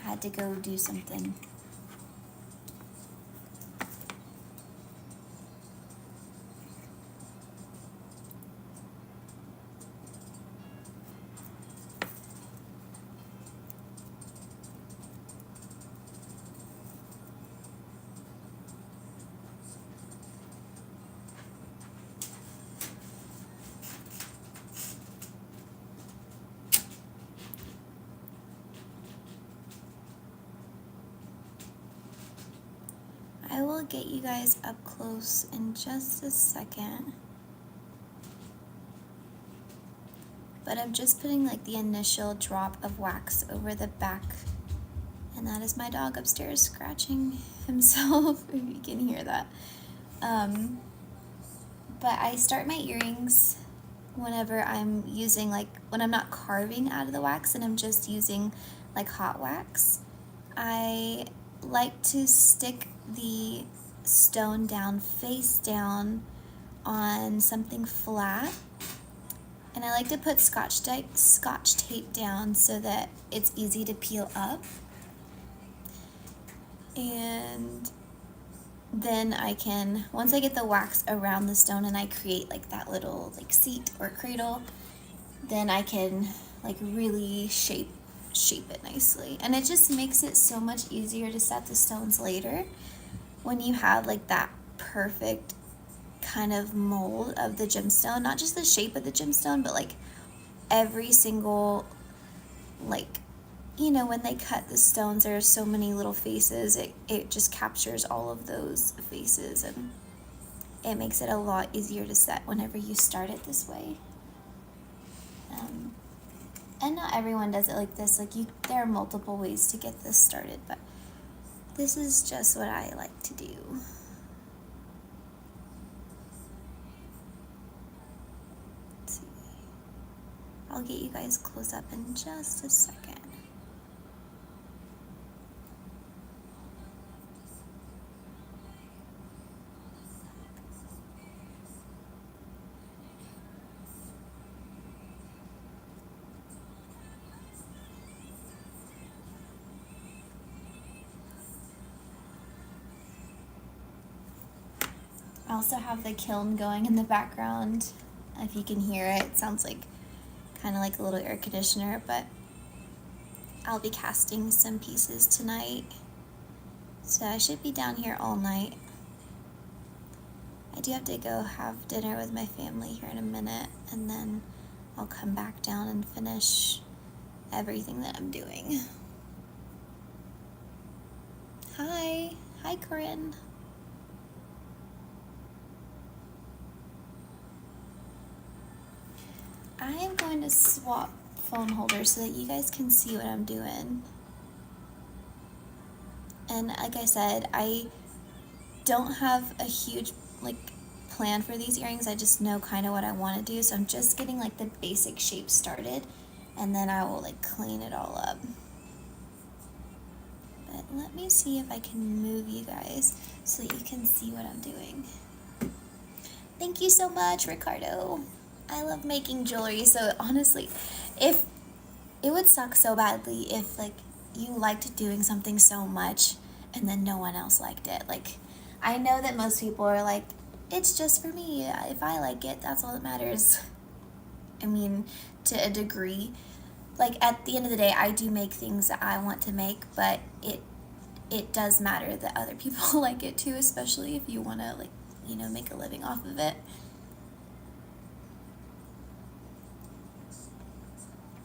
had to go do something. I will get you guys up close in just a second. But I'm just putting like the initial drop of wax over the back. And that is my dog upstairs scratching himself, if you can hear that. But I start my earrings whenever I'm using when I'm not carving out of the wax and I'm just using like hot wax. I like to stick the stone down face down on something flat, and I like to put scotch tape down so that it's easy to peel up. And then I can, once I get the wax around the stone and I create like that little like seat or cradle, then I can like really shape it nicely. And it just makes it so much easier to set the stones later when you have like that perfect kind of mold of the gemstone, not just the shape of the gemstone, but like every single, like, you know, when they cut the stones, there are so many little faces. It just captures all of those faces, and it makes it a lot easier to set whenever you start it this way. And not everyone does it like this. There are multiple ways to get this started, but this is just what I like to do. Let's see. I'll get you guys close up in just a second. I also have the kiln going in the background. If you can hear it, it sounds like kind of like a little air conditioner, but I'll be casting some pieces tonight. So I should be down here all night. I do have to go have dinner with my family here in a minute, and then I'll come back down and finish everything that I'm doing. Hi Corinne. I am going to swap phone holders so that you guys can see what I'm doing. And like I said, I don't have a huge plan for these earrings. I just know kind of what I want to do, so I'm just getting like the basic shape started, and then I will clean it all up. But let me see if I can move you guys so that you can see what I'm doing. Thank you so much, Ricardo. I love making jewelry, so honestly, if it would suck so badly if you liked doing something so much and then no one else liked it. I know that most people are like, it's just for me. If I like it, that's all that matters. I mean, to a degree. At the end of the day, I do make things that I want to make, but it does matter that other people like it too, especially if you want to make a living off of it.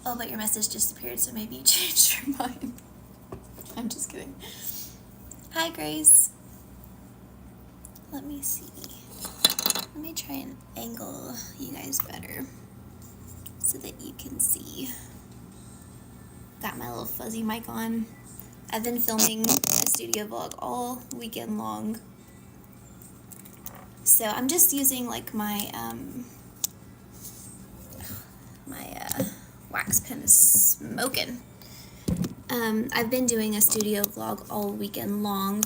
Oh, but your message disappeared, so maybe you changed your mind. I'm just kidding. Hi, Grace. Let me see. Let me try and angle you guys better so that you can see. Got my little fuzzy mic on. I've been filming a studio vlog all weekend long. So I'm just using my wax pen is smoking. I've been doing a studio vlog all weekend long.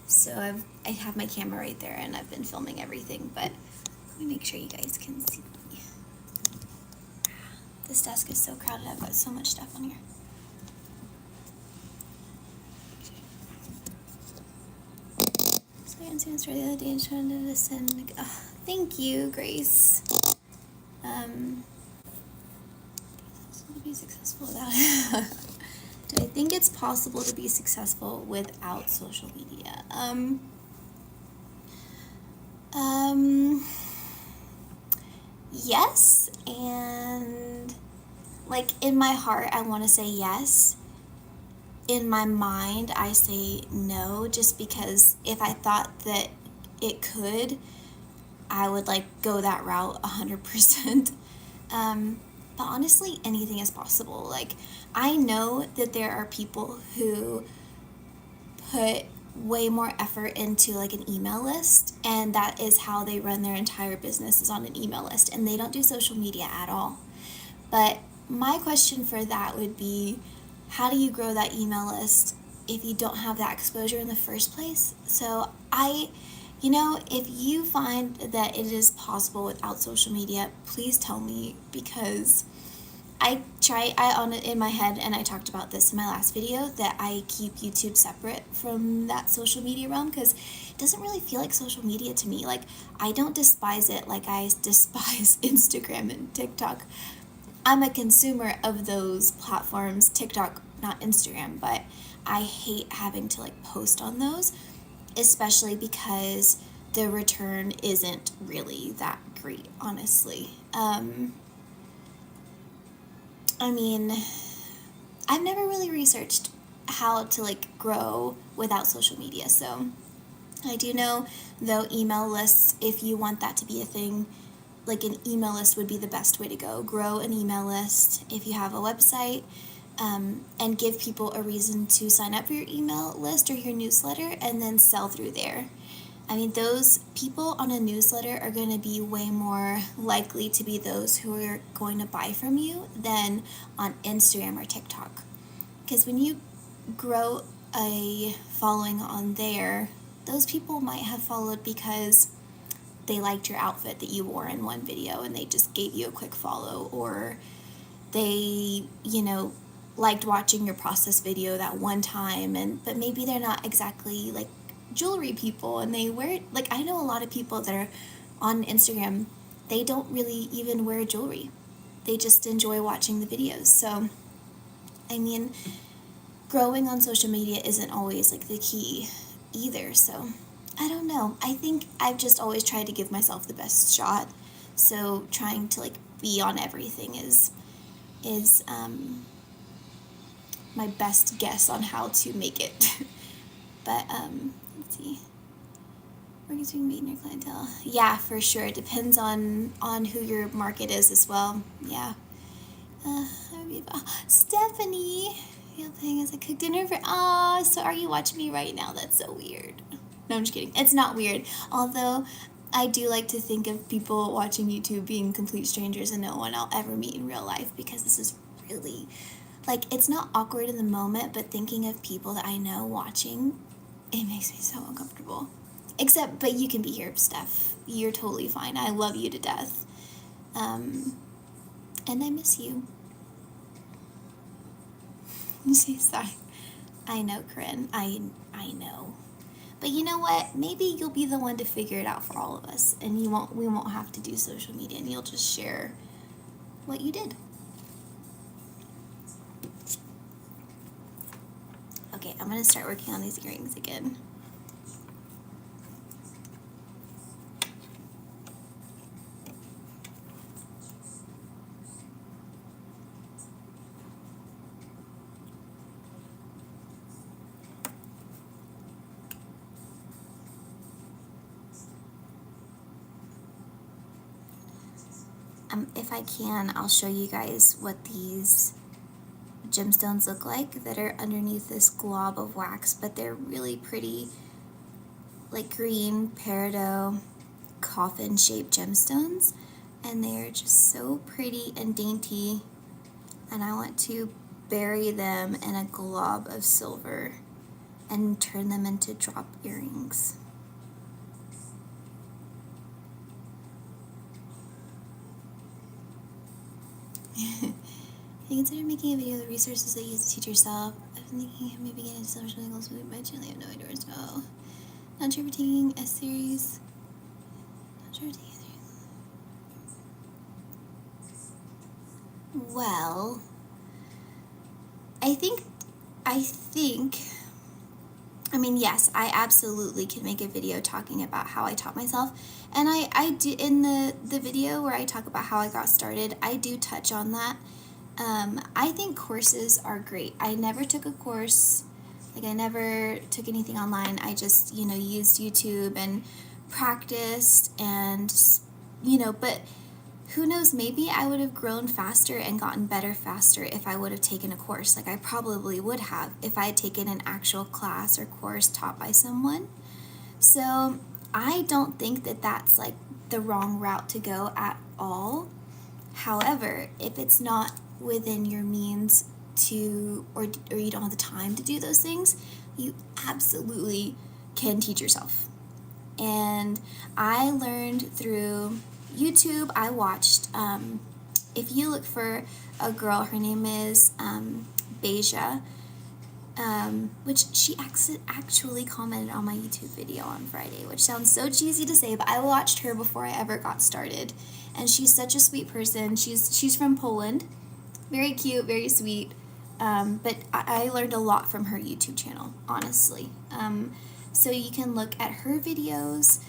So I have my camera right there and I've been filming everything, but let me make sure you guys can see. This desk is so crowded, I've got so much stuff on here. answer the other day and trying to listen. Oh, thank you, Grace. To be successful without do I think it's possible to be successful without social media? Yes, and like in my heart I want to say yes. In my mind I say no, just because if I thought that it could, I would like go that route 100%. But honestly, anything is possible. Like, I know that there are people who put way more effort into like an email list, and that is how they run their entire business, is on an email list, and they don't do social media at all. But my question for that would be, how do you grow that email list if you don't have that exposure in the first place? So if you find that it is possible without social media, please tell me, because in my head, and I talked about this in my last video, that I keep YouTube separate from that social media realm, because it doesn't really feel like social media to me. Like, I don't despise it like I despise Instagram and TikTok. I'm a consumer of those platforms, TikTok, not Instagram, but I hate having to like post on those, especially because the return isn't really that great, honestly. I mean, I've never really researched how to like grow without social media, so I do know, though, email lists, if you want that to be a thing, like an email list would be the best way to go. Grow an email list if you have a website, and give people a reason to sign up for your email list or your newsletter, and then sell through there. I mean, those people on a newsletter are going to be way more likely to be those who are going to buy from you than on Instagram or TikTok. Because when you grow a following on there, those people might have followed because they liked your outfit that you wore in one video and they just gave you a quick follow, or they, liked watching your process video that one time, but maybe they're not exactly like jewelry people, and they wear, like, I know a lot of people that are on Instagram, they don't really even wear jewelry. They just enjoy watching the videos. So, I mean, growing on social media isn't always like the key either. So, I don't know. I think I've just always tried to give myself the best shot. So, trying to like be on everything is my best guess on how to make it. But let's see. Working to meet your clientele. Yeah, for sure. It depends on who your market is as well. Yeah. Stephanie, you're playing as I cook dinner for. So are you watching me right now? That's so weird. No, I'm just kidding. It's not weird. Although I do like to think of people watching YouTube being complete strangers and no one I'll ever meet in real life, because this is really, like, it's not awkward in the moment, but thinking of people that I know watching, it makes me so uncomfortable. But you can be here, Steph. You're totally fine. I love you to death. And I miss you. She's sorry. I know, Corinne. I know. But you know what? Maybe you'll be the one to figure it out for all of us, and we won't have to do social media, and you'll just share what you did. Okay, I'm gonna start working on these earrings again. If I can, I'll show you guys what these gemstones look like that are underneath this glob of wax, but they're really pretty, like green peridot coffin shaped gemstones, and they're just so pretty and dainty, and I want to bury them in a glob of silver and turn them into drop earrings. Have you considered making a video of the resources that you use to teach yourself? I've been thinking of maybe getting into social angles with my channel. I have no idea where to go. Not sure if you're taking a series. Not sure if you're taking a series. Well, I think, I mean, yes, I absolutely can make a video talking about how I taught myself. And I do, in the video where I talk about how I got started, I do touch on that. I think courses are great. I never took a course, like I never took anything online. I just, used YouTube and practiced and, but who knows, maybe I would have grown faster and gotten better faster if I would have taken a course. Like I probably would have if I had taken an actual class or course taught by someone. So I don't think that that's like the wrong route to go at all. However, if it's not within your means to, or you don't have the time to do those things, you absolutely can teach yourself. And I learned through YouTube. I watched, if you look for a girl, her name is Beja, which she actually commented on my YouTube video on Friday, which sounds so cheesy to say, but I watched her before I ever got started. And she's such a sweet person. She's from Poland. Very cute, very sweet. But I learned a lot from her YouTube channel, honestly. So you can look at her videos.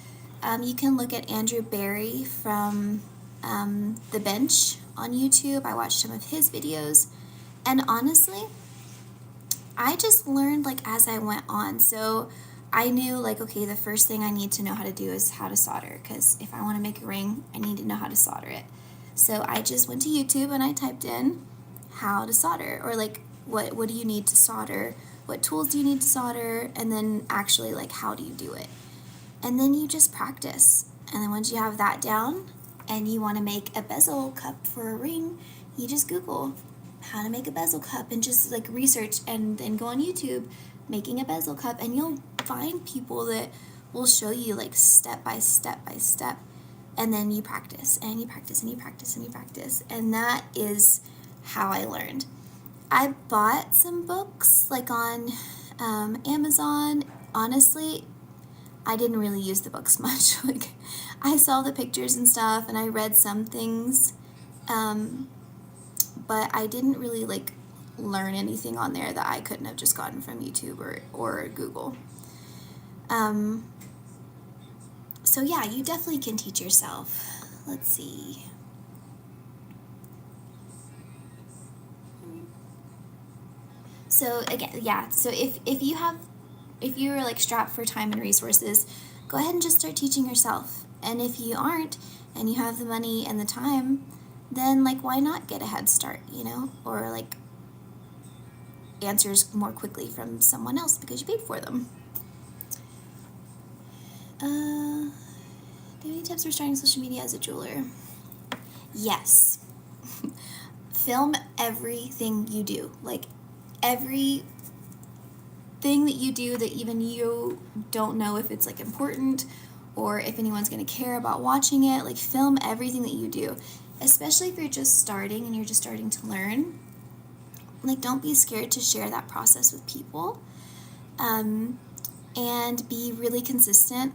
You can look at Andrew Barry from The Bench on YouTube. I watched some of his videos. And honestly, I just learned like as I went on. So I knew like, okay, the first thing I need to know how to do is how to solder, because if I want to make a ring, I need to know how to solder it. So I just went to YouTube and I typed in how to solder, or like what do you need to solder, what tools do you need to solder, and then actually like how do you do it. And then you just practice. And then once you have that down and you want to make a bezel cup for a ring, you just Google how to make a bezel cup and just like research, and then go on YouTube making a bezel cup, and you'll find people that will show you like step by step by step. And then you practice and you practice and you practice and you practice. And that is how I learned. I bought some books like on Amazon. Honestly, I didn't really use the books much. Like I saw the pictures and stuff and I read some things, but I didn't really like learn anything on there that I couldn't have just gotten from YouTube or Google. So yeah, you definitely can teach yourself. Let's see. So again, yeah, so if you're like strapped for time and resources, go ahead and just start teaching yourself. And if you aren't, and you have the money and the time, then like why not get a head start, or like answers more quickly from someone else because you paid for them. Do you have any tips for starting social media as a jeweler? Yes. Film everything you do. Like every thing that you do that even you don't know if it's like important or if anyone's going to care about watching it. Like film everything that you do, especially if you're just starting and you're just starting to learn. Like don't be scared to share that process with people, and be really consistent.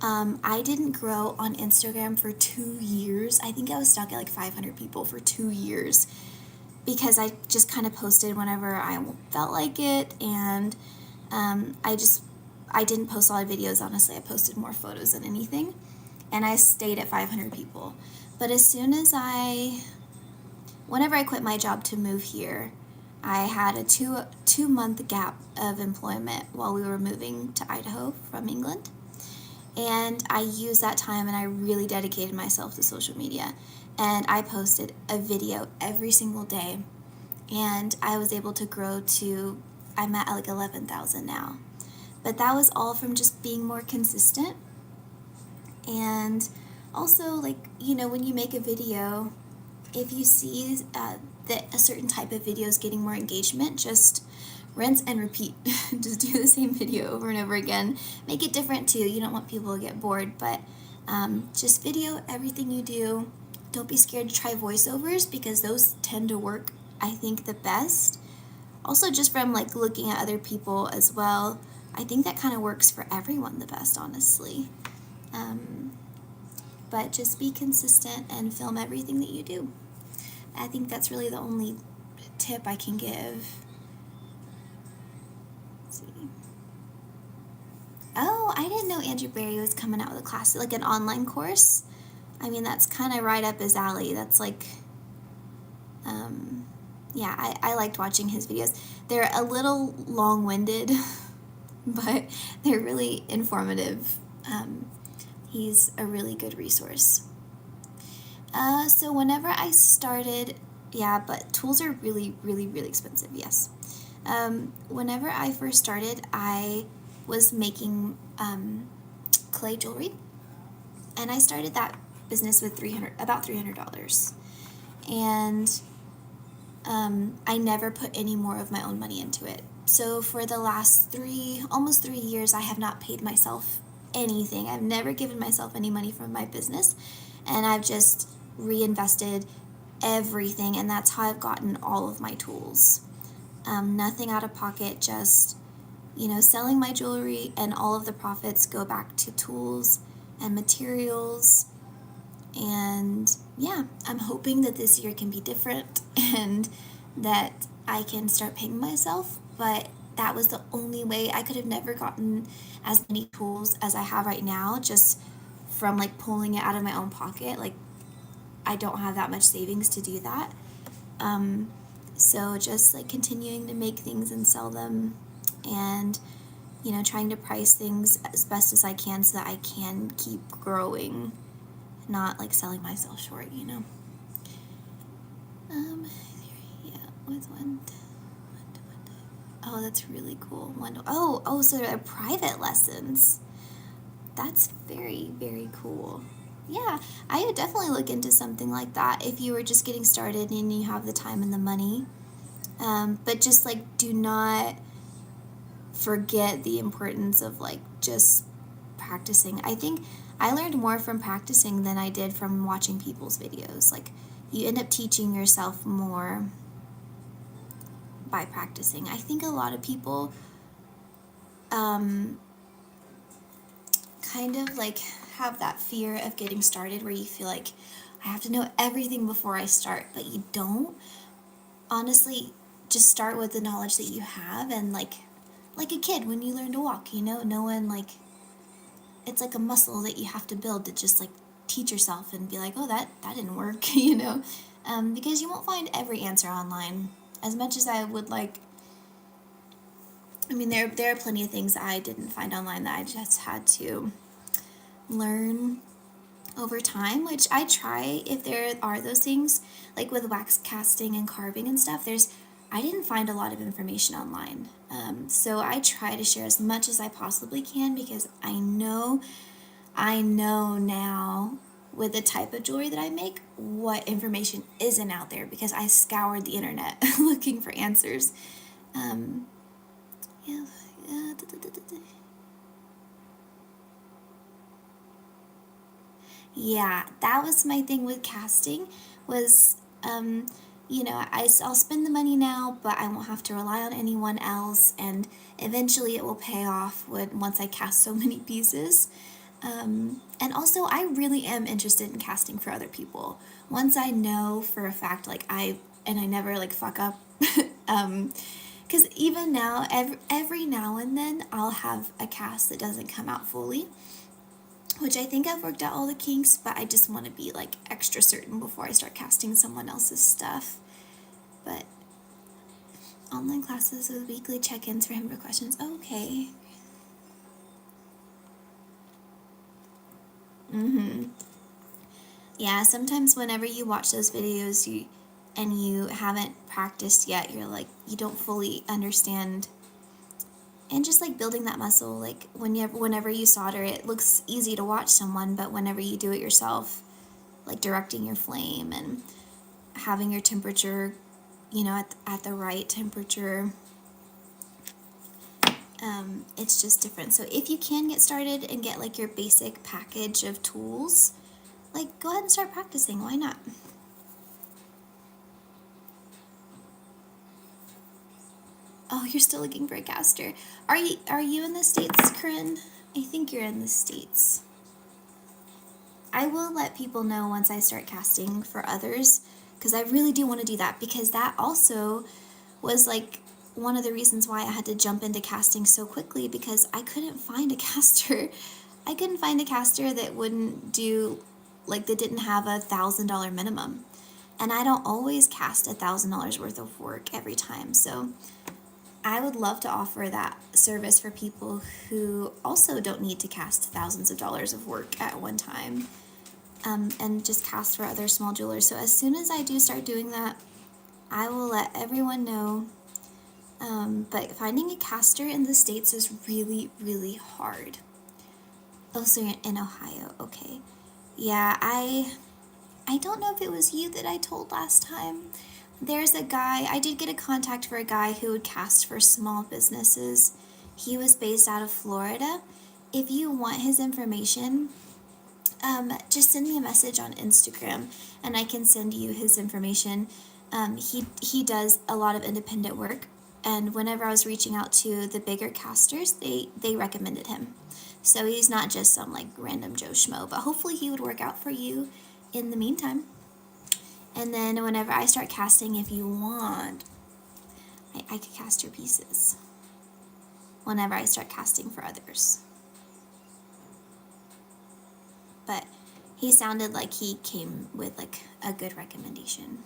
I didn't grow on Instagram for 2 years. I think I was stuck at like 500 people for 2 years because I just kind of posted whenever I felt like it, and I didn't post a lot of videos, honestly. I posted more photos than anything, and I stayed at 500 people. But as soon as whenever I quit my job to move here, I had a two month gap of employment while we were moving to Idaho from England. And I used that time and I really dedicated myself to social media. And I posted a video every single day. And I was able to grow to, I'm at like 11,000 now. But that was all from just being more consistent. And also, like, when you make a video, if you see that a certain type of video is getting more engagement, just rinse and repeat. Just do the same video over and over again. Make it different too. You don't want people to get bored, but just video everything you do. Don't be scared to try voiceovers because those tend to work, I think, the best. Also, just from like looking at other people as well, I think that kind of works for everyone the best, honestly. But just be consistent and film everything that you do. I think that's really the only tip I can give. Let's see. Oh, I didn't know Andrew Barry was coming out with a class, like an online course. I mean, that's kind of right up his alley. That's like, yeah, I liked watching his videos. They're a little long-winded, but they're really informative. He's a really good resource. So whenever I started, yeah, but tools are really, really, really expensive, yes. Whenever I first started, I was making clay jewelry, and I started that business with about $300. And I never put any more of my own money into it. So for the last almost 3 years, I have not paid myself anything. I've never given myself any money from my business, and I've just reinvested everything, and that's how I've gotten all of my tools. Nothing out of pocket, just, selling my jewelry, and all of the profits go back to tools and materials. And yeah, I'm hoping that this year can be different and that I can start paying myself, but that was the only way. I could have never gotten as many tools as I have right now just from like pulling it out of my own pocket. Like, I don't have that much savings to do that. So just like continuing to make things and sell them, and trying to price things as best as I can so that I can keep growing, not like selling myself short. Yeah, with one. Oh, that's really cool. So there are private lessons. That's very, very cool. Yeah, I would definitely look into something like that if you were just getting started and you have the time and the money. But just like, do not forget the importance of like just practicing. I think I learned more from practicing than I did from watching people's videos. Like, you end up teaching yourself more by practicing. I think a lot of people kind of like have that fear of getting started where you feel like I have to know everything before I start, but you don't. Honestly, just start with the knowledge that you have, and like a kid when you learn to walk, no one like, it's like a muscle that you have to build to just like teach yourself and be like, oh, that didn't work, because you won't find every answer online. As much as I would like, I mean, there are plenty of things I didn't find online that I just had to learn over time, which I try if there are those things, like with wax casting and carving and stuff. I didn't find a lot of information online. So I try to share as much as I possibly can, because I know now with the type of jewelry that I make what information isn't out there, because I scoured the internet looking for answers. Yeah. Yeah, that was my thing with casting was, I'll spend the money now, but I won't have to rely on anyone else, and eventually it will pay off once I cast so many pieces. And also, I really am interested in casting for other people. Once I know for a fact, like I never like fuck up, because even now, every now and then, I'll have a cast that doesn't come out fully, which I think I've worked out all the kinks, but I just want to be like extra certain before I start casting someone else's stuff. But online classes with weekly check-ins for him for questions. Okay. Yeah, sometimes whenever you watch those videos and you haven't practiced yet, you're like, you don't fully understand. And just like building that muscle, like whenever you solder, it looks easy to watch someone, but whenever you do it yourself, like directing your flame and having your temperature, at the right temperature, it's just different. So if you can get started and get like your basic package of tools, like go ahead and start practicing. Why not? Oh, you're still looking for a caster. Are you in the States, Corinne? I think you're in the States. I will let people know once I start casting for others, because I really do want to do that, because that also was like one of the reasons why I had to jump into casting so quickly, because I couldn't find a caster. I couldn't find a caster that wouldn't do, like, that didn't have $1,000 minimum. And I don't always cast $1,000 worth of work every time. So I would love to offer that service for people who also don't need to cast thousands of dollars of work at one time, and just cast for other small jewelers. So as soon as I do start doing that, I will let everyone know. But finding a caster in the States is really, really hard. Oh, so you're in Ohio. Okay. Yeah, I don't know if it was you that I told last time. There's a guy, I did get a contact for a guy who would cast for small businesses. He was based out of Florida. If you want his information, just send me a message on Instagram and I can send you his information. He does a lot of independent work, and whenever I was reaching out to the bigger casters, they recommended him. So he's not just some like random Joe Schmo, but hopefully he would work out for you in the meantime. And then whenever I start casting, if you want, I could cast your pieces whenever I start casting for others. But he sounded like he came with like a good recommendation.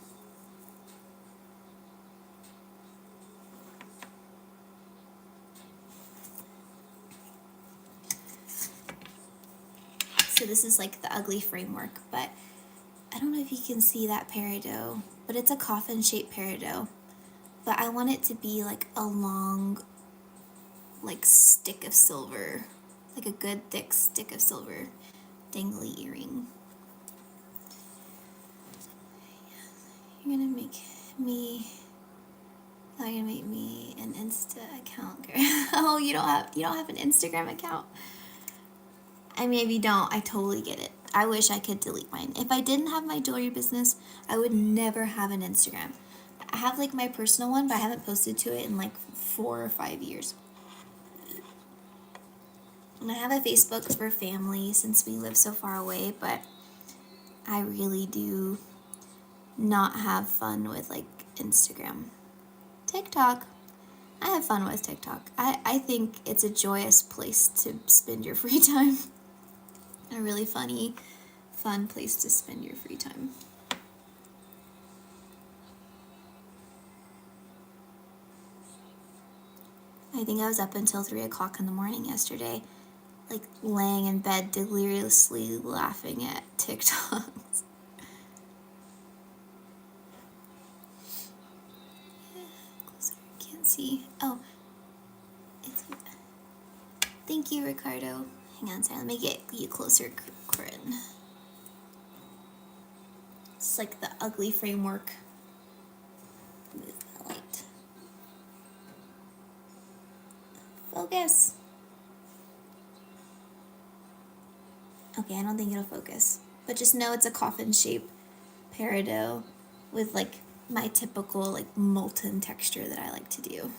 So this is like the ugly framework, but I don't know if you can see that peridot, but it's a coffin-shaped peridot. But I want it to be like a long, like stick of silver, like a good thick stick of silver dangly earring. You're gonna make me. Oh, you're gonna make me an Insta account, girl. Oh, you don't have an Instagram account. I mean, if you don't, I totally get it. I wish I could delete mine. If I didn't have my jewelry business, I would never have an Instagram. I have like my personal one, but I haven't posted to it in like 4 or 5 years. And I have a Facebook for family since we live so far away, but I really do not have fun with like Instagram. TikTok. I have fun with TikTok. I think it's a joyous place to spend your free time. A really fun place to spend your free time. I think I was up until 3 o'clock in the morning yesterday, like laying in bed deliriously laughing at TikToks. Closer, can't see. Oh, thank you, Ricardo. Hang on, sorry, let me get you closer, Corinne. It's like the ugly framework. Move the light. Focus. Okay, I don't think it'll focus. But just know it's a coffin-shaped peridot with like my typical like molten texture that I like to do.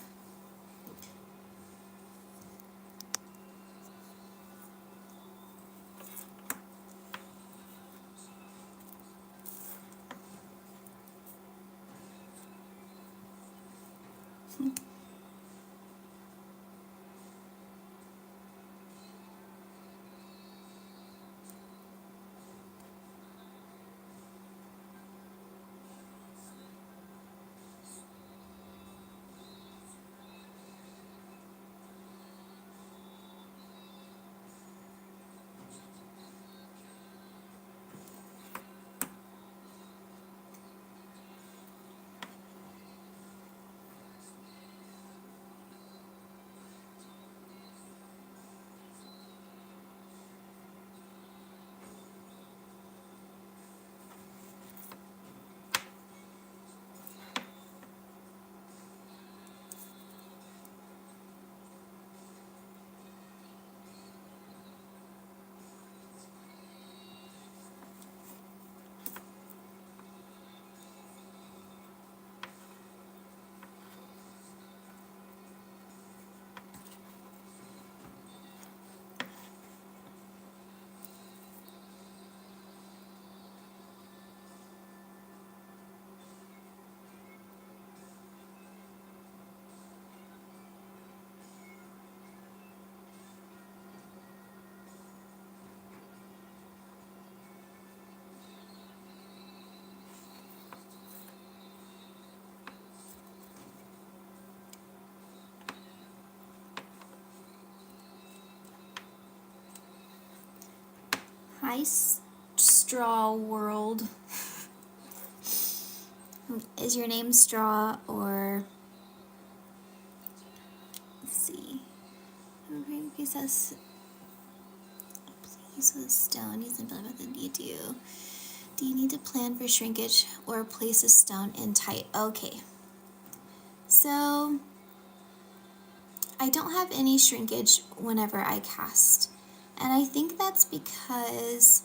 Hi, Straw World. Is your name Straw or... Let's see. He says, please with stone. He's in about the you do. Do you need to plan for shrinkage or place a stone in tight? Okay. So I don't have any shrinkage whenever I cast. And I think that's because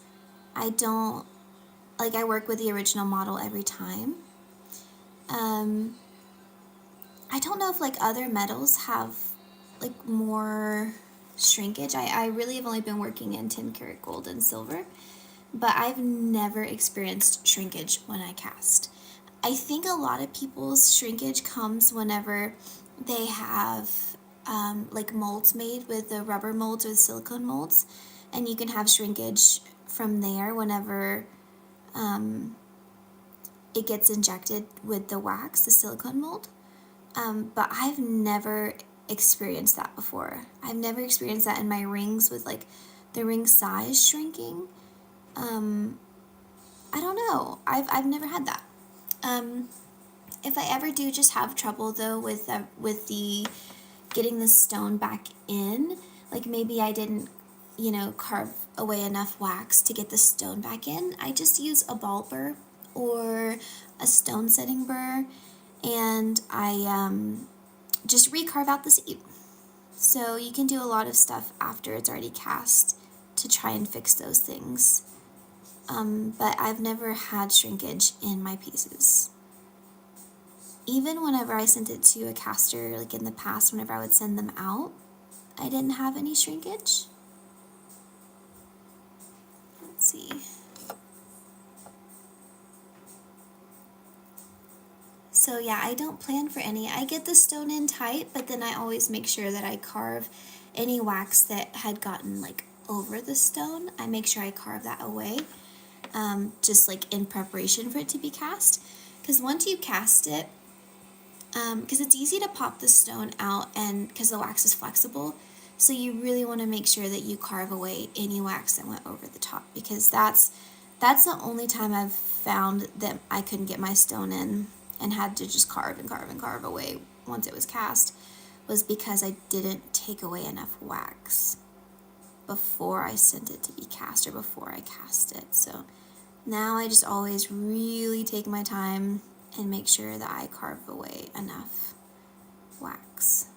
I don't, like, I work with the original model every time. I don't know if like other metals have like more shrinkage. I really have only been working in 10 karat gold and silver, but I've never experienced shrinkage when I cast. I think a lot of people's shrinkage comes whenever they have like molds made with the rubber molds or the silicone molds, and you can have shrinkage from there whenever it gets injected with the wax, the silicone mold. But I've never experienced that before. I've never experienced that in my rings with like the ring size shrinking. I don't know. I've never had that. If I ever do just have trouble though with the getting the stone back in, like maybe I didn't, carve away enough wax to get the stone back in, I just use a ball burr or a stone setting burr, and I just recarve out the seed. So you can do a lot of stuff after it's already cast to try and fix those things. But I've never had shrinkage in my pieces. Even whenever I sent it to a caster, like in the past, whenever I would send them out, I didn't have any shrinkage. Let's see. So yeah, I don't plan for any. I get the stone in tight, but then I always make sure that I carve any wax that had gotten like over the stone. I make sure I carve that away, just like in preparation for it to be cast. Because once you cast it, because it's easy to pop the stone out, and because the wax is flexible, so you really want to make sure that you carve away any wax that went over the top, because that's the only time I've found that I couldn't get my stone in and had to just carve and carve and carve away once it was cast, was because I didn't take away enough wax before I sent it to be cast or before I cast it. So now I just always really take my time and make sure that I carve away enough wax.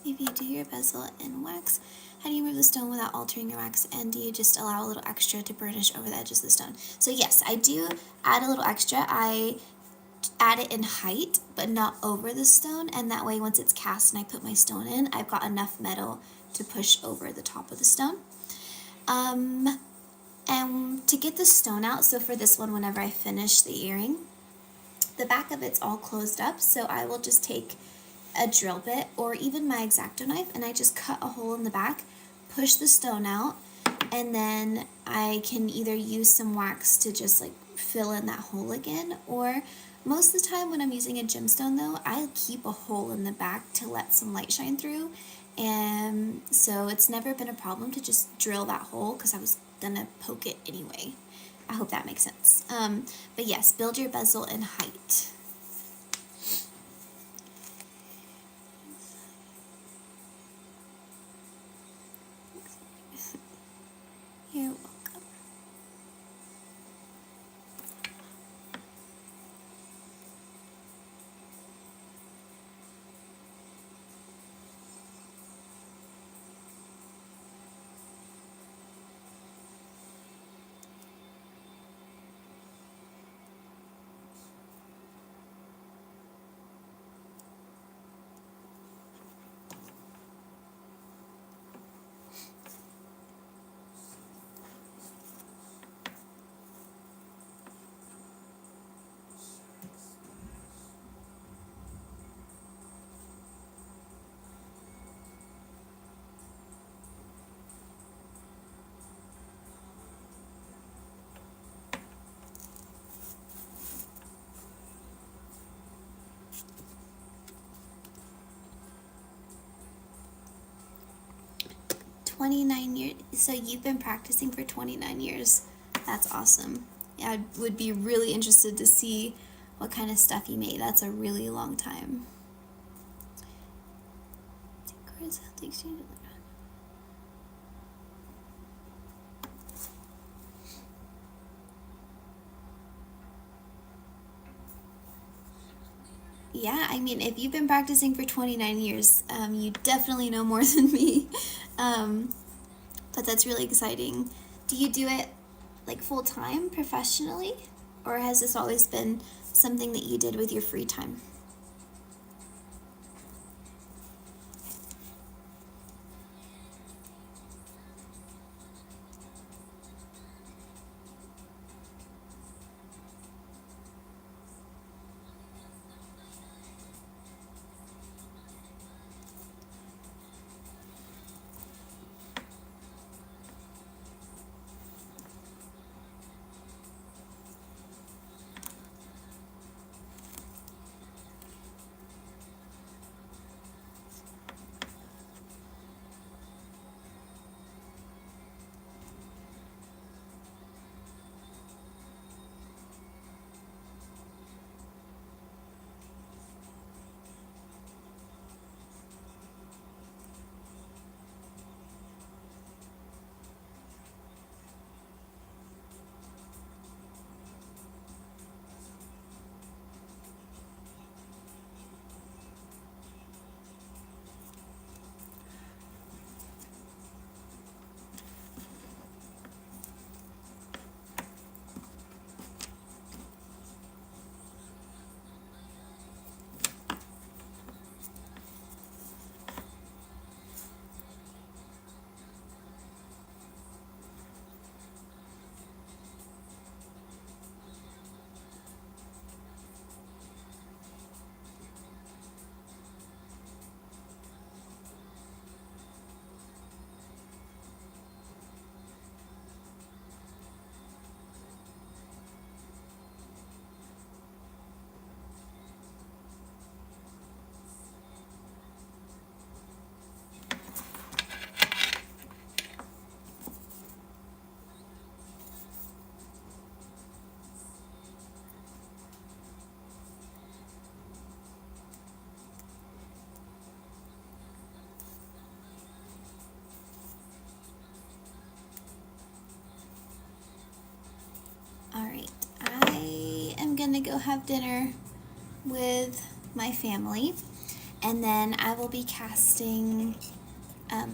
If you do your bezel in wax, how do you remove the stone without altering your wax? And do you just allow a little extra to burnish over the edges of the stone? So yes, I do add a little extra. I add it in height, but not over the stone. And that way, once it's cast and I put my stone in, I've got enough metal to push over the top of the stone. And to get the stone out, so for this one, whenever I finish the earring, the back of it's all closed up, so I will just take a drill bit or even my X-Acto knife, and I just cut a hole in the back, push the stone out, and then I can either use some wax to just like fill in that hole again, or most of the time when I'm using a gemstone though, I'll keep a hole in the back to let some light shine through, and so it's never been a problem to just drill that hole because I was gonna poke it anyway. I hope that makes sense. But yes, build your bezel in height. You're welcome. 29 years. So you've been practicing for 29 years. That's awesome. Yeah, I would be really interested to see what kind of stuff you made. That's a really long time. Yeah, I mean, if you've been practicing for 29 years, you definitely know more than me. Um, but that's really exciting. Do you do it like full time professionally? Or has this always been something that you did with your free time? All right, I am gonna go have dinner with my family, and then I will be casting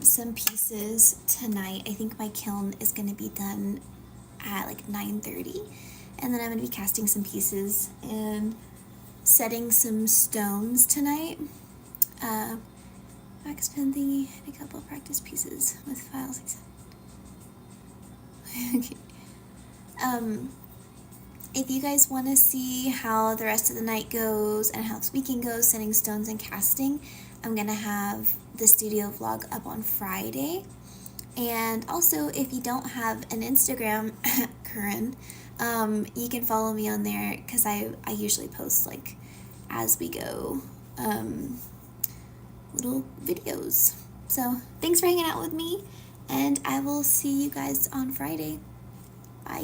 some pieces tonight. I think my kiln is gonna be done at like 9:30, and then I'm gonna be casting some pieces and setting some stones tonight. Wax pen thingy and a couple of practice pieces with files. Okay. If you guys want to see how the rest of the night goes and how this weekend goes, setting stones and casting, I'm going to have the studio vlog up on Friday. And also, if you don't have an Instagram, Curran, you can follow me on there because I usually post like as we go little videos. So thanks for hanging out with me, and I will see you guys on Friday.